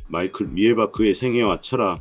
마이클 미에바크의 생애와 철학.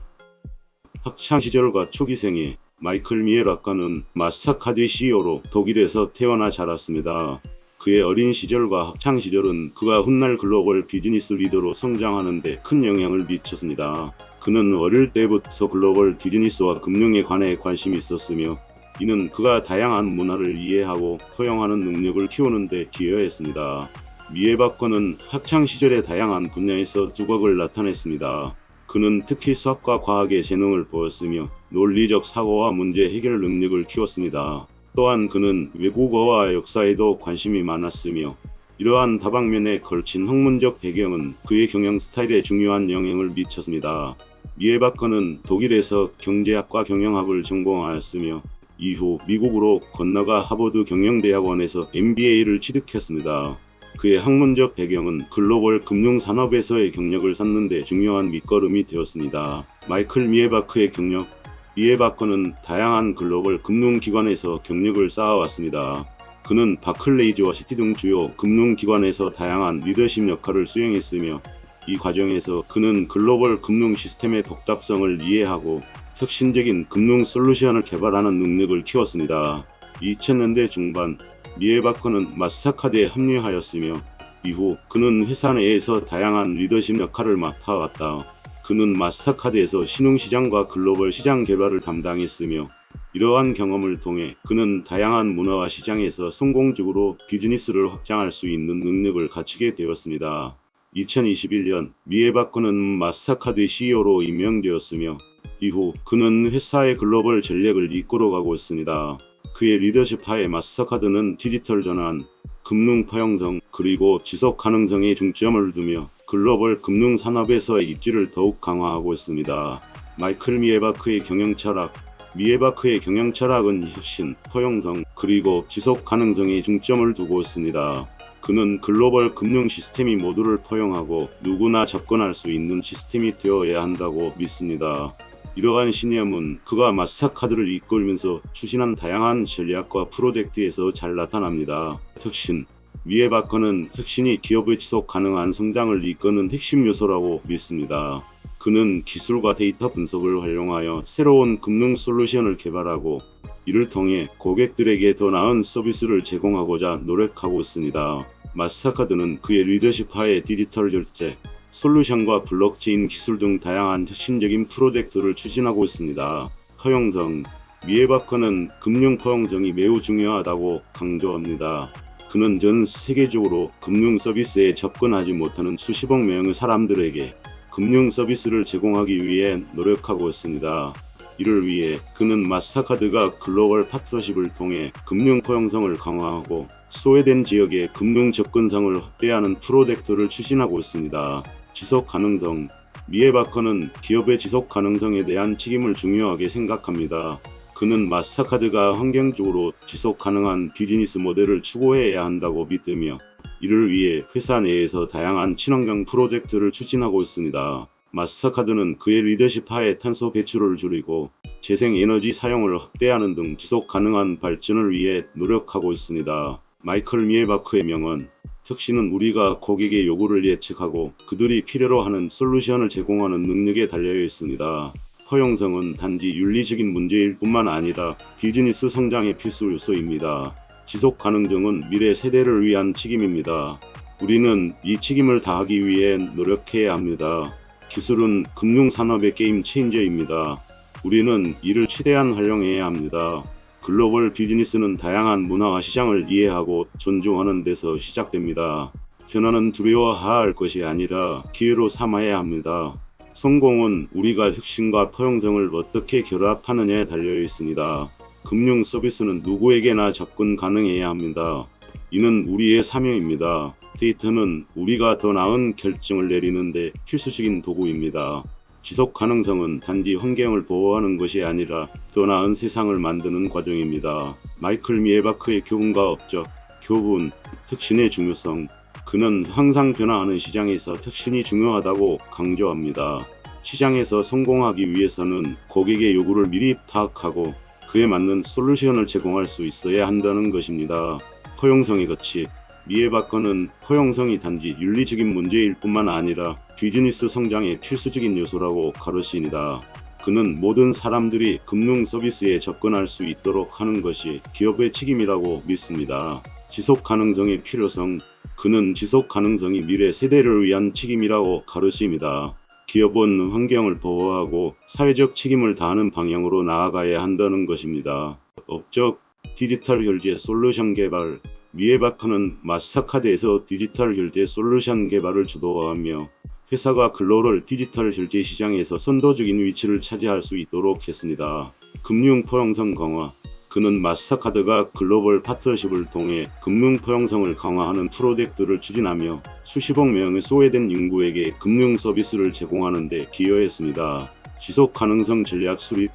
학창시절과 초기 생애. 마이클 미에바크는 마스터카드의 CEO로 독일에서 태어나 자랐습니다. 그의 어린 시절과 학창시절은 그가 훗날 글로벌 비즈니스 리더로 성장하는 데 큰 영향을 미쳤습니다. 그는 어릴 때부터 글로벌 비즈니스와 금융에 관해 관심이 있었으며 이는 그가 다양한 문화를 이해하고 포용하는 능력을 키우는 데 기여했습니다. 미에바크는 학창시절의 다양한 분야에서 두각을 나타냈습니다. 그는 특히 수학과 과학에 재능을 보였으며 논리적 사고와 문제 해결 능력을 키웠습니다. 또한 그는 외국어와 역사에도 관심이 많았으며 이러한 다방면에 걸친 학문적 배경은 그의 경영 스타일에 중요한 영향을 미쳤습니다. 미에바크는 독일에서 경제학과 경영학을 전공하였으며 이후 미국으로 건너가 하버드 경영대학원에서 MBA를 취득했습니다. 그의 학문적 배경은 글로벌 금융산업에서의 경력을 쌓는 데 중요한 밑거름이 되었습니다. 마이클 미에바크의 경력. 미에바크는 다양한 글로벌 금융기관에서 경력을 쌓아왔습니다. 그는 바클레이즈와 시티 등 주요 금융기관에서 다양한 리더십 역할을 수행했으며 이 과정에서 그는 글로벌 금융 시스템의 복잡성을 이해하고 혁신적인 금융 솔루션을 개발하는 능력을 키웠습니다. 2000년대 중반 미에바크는 마스터카드에 합류하였으며 이후 그는 회사 내에서 다양한 리더십 역할을 맡아왔다. 그는 마스터카드에서 신흥시장과 글로벌 시장 개발을 담당했으며 이러한 경험을 통해 그는 다양한 문화와 시장에서 성공적으로 비즈니스를 확장할 수 있는 능력을 갖추게 되었습니다. 2021년 미에바크는 마스터카드 CEO로 임명되었으며 이후 그는 회사의 글로벌 전략을 이끌어가고 있습니다. 그의 리더십 하에 마스터카드는 디지털 전환, 금융 포용성, 그리고 지속 가능성에 중점을 두며 글로벌 금융 산업에서의 입지를 더욱 강화하고 있습니다. 마이클 미에바크의 경영 철학. 미에바크의 경영 철학은 혁신, 포용성, 그리고 지속 가능성에 중점을 두고 있습니다. 그는 글로벌 금융 시스템이 모두를 포용하고 누구나 접근할 수 있는 시스템이 되어야 한다고 믿습니다. 이러한 신념은 그가 마스터카드를 이끌면서 추진한 다양한 전략과 프로젝트에서 잘 나타납니다. 혁신. 미에바크는 혁신이 기업의 지속 가능한 성장을 이끄는 핵심 요소라고 믿습니다. 그는 기술과 데이터 분석을 활용하여 새로운 금융 솔루션을 개발하고 이를 통해 고객들에게 더 나은 서비스를 제공하고자 노력하고 있습니다. 마스터카드는 그의 리더십 하에 디지털 결제, 솔루션과 블록체인 기술 등 다양한 혁신적인 프로젝트를 추진하고 있습니다. 포용성. 미에바크는 금융 포용성이 매우 중요하다고 강조합니다. 그는 전 세계적으로 금융 서비스에 접근하지 못하는 수십억 명의 사람들에게 금융 서비스를 제공하기 위해 노력하고 있습니다. 이를 위해 그는 마스터카드가 글로벌 파트너십을 통해 금융 포용성을 강화하고 소외된 지역의 금융 접근성을 확대하는 프로젝트를 추진하고 있습니다. 지속 가능성. 미에바크는 기업의 지속 가능성에 대한 책임을 중요하게 생각합니다. 그는 마스터카드가 환경적으로 지속 가능한 비즈니스 모델을 추구해야 한다고 믿으며 이를 위해 회사 내에서 다양한 친환경 프로젝트를 추진하고 있습니다. 마스터카드는 그의 리더십 하에 탄소 배출을 줄이고 재생에너지 사용을 확대하는 등 지속 가능한 발전을 위해 노력하고 있습니다. 마이클 미에바크의 명언. 혁신은 우리가 고객의 요구를 예측하고 그들이 필요로 하는 솔루션을 제공하는 능력에 달려 있습니다. 포용성은 단지 윤리적인 문제일 뿐만 아니라 비즈니스 성장의 필수 요소입니다. 지속 가능성은 미래 세대를 위한 책임입니다. 우리는 이 책임을 다하기 위해 노력해야 합니다. 기술은 금융산업의 게임 체인저입니다. 우리는 이를 최대한 활용해야 합니다. 글로벌 비즈니스는 다양한 문화와 시장을 이해하고 존중하는 데서 시작됩니다. 변화는 두려워할 것이 아니라 기회로 삼아야 합니다. 성공은 우리가 혁신과 포용성을 어떻게 결합하느냐에 달려 있습니다. 금융 서비스는 누구에게나 접근 가능해야 합니다. 이는 우리의 사명입니다. 데이터는 우리가 더 나은 결정을 내리는 데 필수적인 도구입니다. 지속 가능성은 단지 환경을 보호하는 것이 아니라 더 나은 세상을 만드는 과정입니다. 마이클 미에바크의 교훈과 업적. 교훈. 혁신의 중요성. 그는 항상 변화하는 시장에서 혁신이 중요하다고 강조합니다. 시장에서 성공하기 위해서는 고객의 요구를 미리 파악하고 그에 맞는 솔루션을 제공할 수 있어야 한다는 것입니다. 포용성의 가치. 미에바커는 포용성이 단지 윤리적인 문제일 뿐만 아니라 비즈니스 성장의 필수적인 요소라고 가르칩니다. 그는 모든 사람들이 금융 서비스에 접근할 수 있도록 하는 것이 기업의 책임이라고 믿습니다. 지속 가능성의 필요성. 그는 지속 가능성이 미래 세대를 위한 책임이라고 가르칩니다. 기업은 환경을 보호하고 사회적 책임을 다하는 방향으로 나아가야 한다는 것입니다. 업적, 디지털 결제 솔루션 개발. 미에바커는 마스터카드에서 디지털 결제 솔루션 개발을 주도하며 회사가 글로벌 디지털 결제 시장에서 선도적인 위치를 차지할 수 있도록 했습니다. 금융 포용성 강화. 그는 마스터카드가 글로벌 파트너십을 통해 금융 포용성을 강화하는 프로젝트를 추진하며 수십억 명의 소외된 인구에게 금융 서비스를 제공하는 데 기여했습니다. 지속 가능성 전략 수립.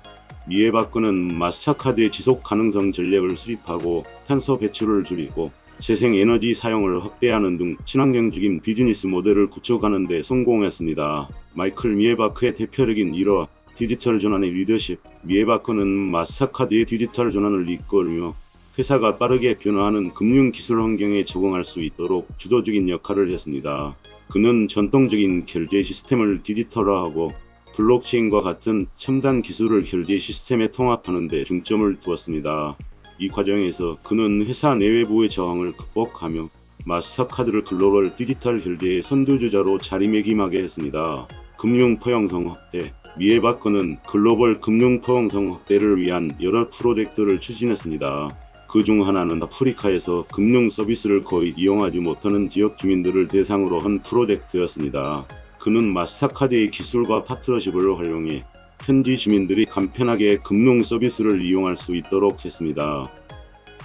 미에바커는 마스터카드의 지속 가능성 전략을 수립하고 탄소 배출을 줄이고 재생에너지 사용을 확대하는 등 친환경적인 비즈니스 모델을 구축하는 데 성공했습니다. 마이클 미에바커의 대표적인 일화, 디지털 전환의 리더십. 미에바커는 마스터카드의 디지털 전환을 이끌며 회사가 빠르게 변화하는 금융 기술 환경에 적응할 수 있도록 주도적인 역할을 했습니다. 그는 전통적인 결제 시스템을 디지털화하고 블록체인과 같은 첨단 기술을 결제 시스템에 통합하는 데 중점을 두었습니다. 이 과정에서 그는 회사 내외부의 저항을 극복하며 마스터카드를 글로벌 디지털 결제의 선두주자로 자리매김하게 했습니다. 금융 포용성 확대. 미에바커는 글로벌 금융 포용성 확대를 위한 여러 프로젝트를 추진했습니다. 그 중 하나는 아프리카에서 금융 서비스를 거의 이용하지 못하는 지역 주민들을 대상으로 한 프로젝트였습니다. 그는 마스터카드의 기술과 파트너십을 활용해 현지 주민들이 간편하게 금융 서비스를 이용할 수 있도록 했습니다.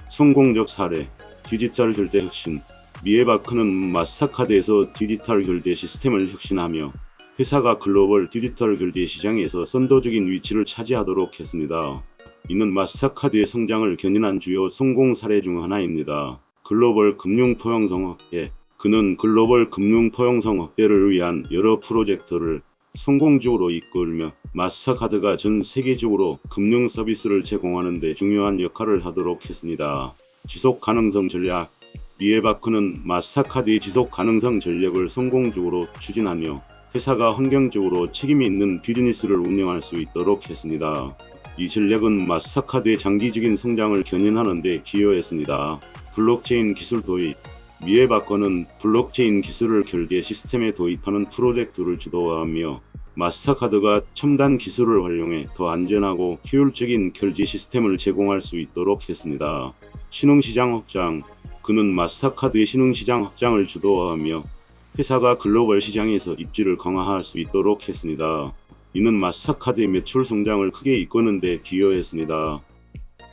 성공적 사례, 디지털 결제 혁신. 미에바커는 마스터카드에서 디지털 결제 시스템을 혁신하며 회사가 글로벌 디지털 결제 시장에서 선도적인 위치를 차지하도록 했습니다. 이는 마스터카드의 성장을 견인한 주요 성공 사례 중 하나입니다. 글로벌 금융 포용성 확대. 그는 글로벌 금융 포용성 확대를 위한 여러 프로젝트를 성공적으로 이끌며 마스터카드가 전 세계적으로 금융 서비스를 제공하는 데 중요한 역할을 하도록 했습니다. 지속 가능성 전략. 미에바커는 마스터카드의 지속 가능성 전략을 성공적으로 추진하며 회사가 환경적으로 책임이 있는 비즈니스를 운영할 수 있도록 했습니다. 이 전략은 마스터카드의 장기적인 성장을 견인하는 데 기여했습니다. 블록체인 기술 도입. 미에바커는 블록체인 기술을 결제 시스템에 도입하는 프로젝트를 주도하며 마스터카드가 첨단 기술을 활용해 더 안전하고 효율적인 결제 시스템을 제공할 수 있도록 했습니다. 신흥시장 확장. 그는 마스터카드의 신흥시장 확장을 주도하며 회사가 글로벌 시장에서 입지를 강화할 수 있도록 했습니다. 이는 마스터카드의 매출 성장을 크게 이끄는 데 기여했습니다.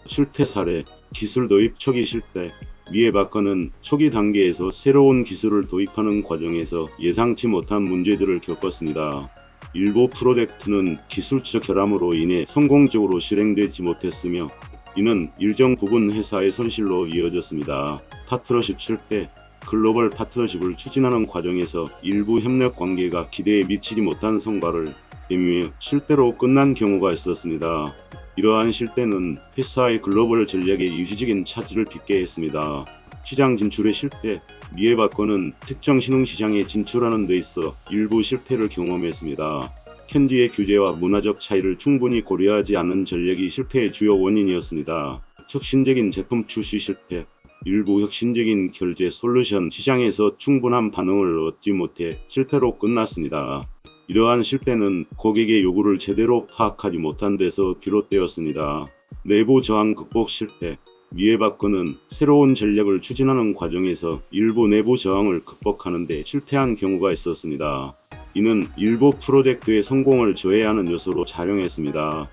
실패 사례. 기술 도입 초기 실패. 미에바커는 초기 단계에서 새로운 기술을 도입하는 과정에서 예상치 못한 문제들을 겪었습니다. 일부 프로젝트는 기술적 결함으로 인해 성공적으로 실행되지 못했으며 이는 일정 부분 회사의 손실로 이어졌습니다. 파트너십 실패. 글로벌 파트너십을 추진하는 과정에서 일부 협력 관계가 기대에 미치지 못한 성과를 의미해 실패로 끝난 경우가 있었습니다. 이러한 실패는 회사의 글로벌 전략에 유지적인 차질을 빚게 했습니다. 시장 진출의 실패. 미에바커는 특정 신흥시장에 진출하는 데 있어 일부 실패를 경험했습니다. 현지의 규제와 문화적 차이를 충분히 고려하지 않는 전략이 실패의 주요 원인이었습니다. 혁신적인 제품 출시 실패. 일부 혁신적인 결제 솔루션 시장에서 충분한 반응을 얻지 못해 실패로 끝났습니다. 이러한 실패는 고객의 요구를 제대로 파악하지 못한 데서 비롯되었습니다. 내부 저항 극복 실패. 미에바커는 새로운 전략을 추진하는 과정에서 일부 내부 저항을 극복하는 데 실패한 경우가 있었습니다. 이는 일부 프로젝트의 성공을 저해하는 요소로 작용했습니다.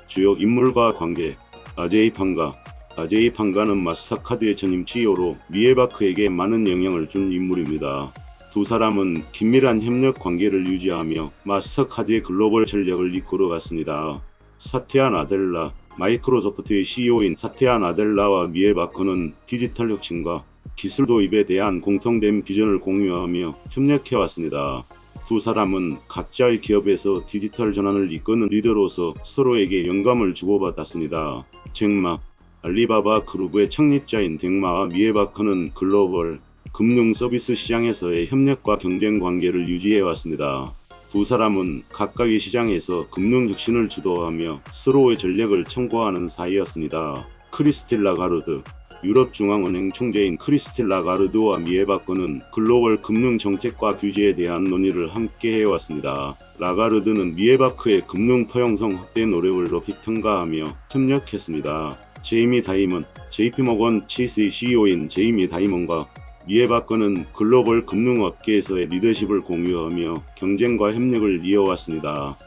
주요 인물과 관계. 아제이 판가. 아제이 판가는 마스터카드의 전임 CEO로 미에바커에게 많은 영향을 준 인물입니다. 두 사람은 긴밀한 협력 관계를 유지하며 마스터카드의 글로벌 전략을 이끌어갔습니다. 사티아 나델라. 마이크로소프트의 CEO인 사티아 나델라와 미에바커는 디지털 혁신과 기술 도입에 대한 공통된 비전을 공유하며 협력해왔습니다. 두 사람은 각자의 기업에서 디지털 전환을 이끄는 리더로서 서로에게 영감을 주고받았습니다. 잭마. 알리바바 그룹의 창립자인 잭마와 미에바크는 글로벌 금융 서비스 시장에서의 협력과 경쟁 관계를 유지해왔습니다. 두 사람은 각각의 시장에서 금융 혁신을 주도하며 서로의 전략을 참고하는 사이였습니다. 크리스틴 라가르드 유럽중앙은행 총재인 크리스틴 라가르드와 미에바크는 글로벌 금융 정책과 규제에 대한 논의를 함께 해왔습니다. 라가르드는 미에바크의 금융 포용성 확대 노력을 높이 평가하며 협력했습니다. 제이미 다이먼 JP모건 치스의 CEO인 제이미 다이먼과 미에바크는 글로벌 금융업계에서의 리더십을 공유하며 경쟁과 협력을 이어왔습니다.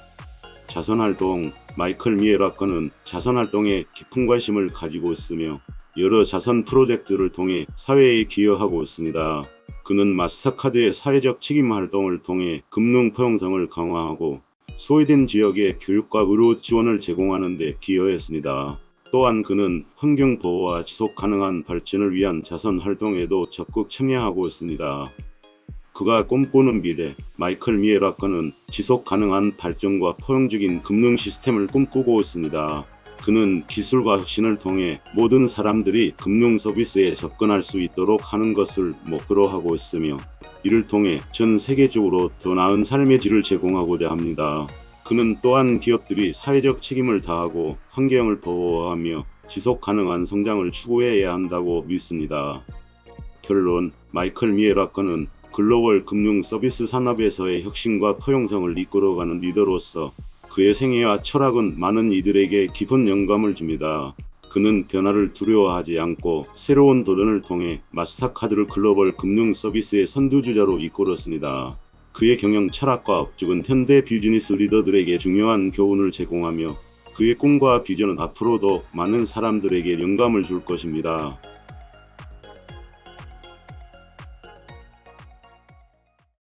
자선활동 마이클 미에바크는 자선활동에 깊은 관심을 가지고 있으며 여러 자선 프로젝트를 통해 사회에 기여하고 있습니다. 그는 마스터카드의 사회적 책임 활동을 통해 금융 포용성을 강화하고 소외된 지역의 교육과 의료 지원을 제공하는 데 기여했습니다. 또한 그는 환경보호와 지속가능한 발전을 위한 자선 활동에도 적극 참여하고 있습니다. 그가 꿈꾸는 미래 마이클 미에바크는 지속가능한 발전과 포용적인 금융 시스템을 꿈꾸고 있습니다. 그는 기술과 혁신을 통해 모든 사람들이 금융 서비스에 접근할 수 있도록 하는 것을 목표로 하고 있으며 이를 통해 전 세계적으로 더 나은 삶의 질을 제공하고자 합니다. 그는 또한 기업들이 사회적 책임을 다하고 환경을 보호하며 지속가능한 성장을 추구해야 한다고 믿습니다. 결론 마이클 미에바크는 글로벌 금융 서비스 산업에서의 혁신과 포용성을 이끌어가는 리더로서 그의 생애와 철학은 많은 이들에게 깊은 영감을 줍니다. 그는 변화를 두려워하지 않고 새로운 도전을 통해 마스터카드를 글로벌 금융 서비스의 선두주자로 이끌었습니다. 그의 경영 철학과 업적은 현대 비즈니스 리더들에게 중요한 교훈을 제공하며 그의 꿈과 비전은 앞으로도 많은 사람들에게 영감을 줄 것입니다.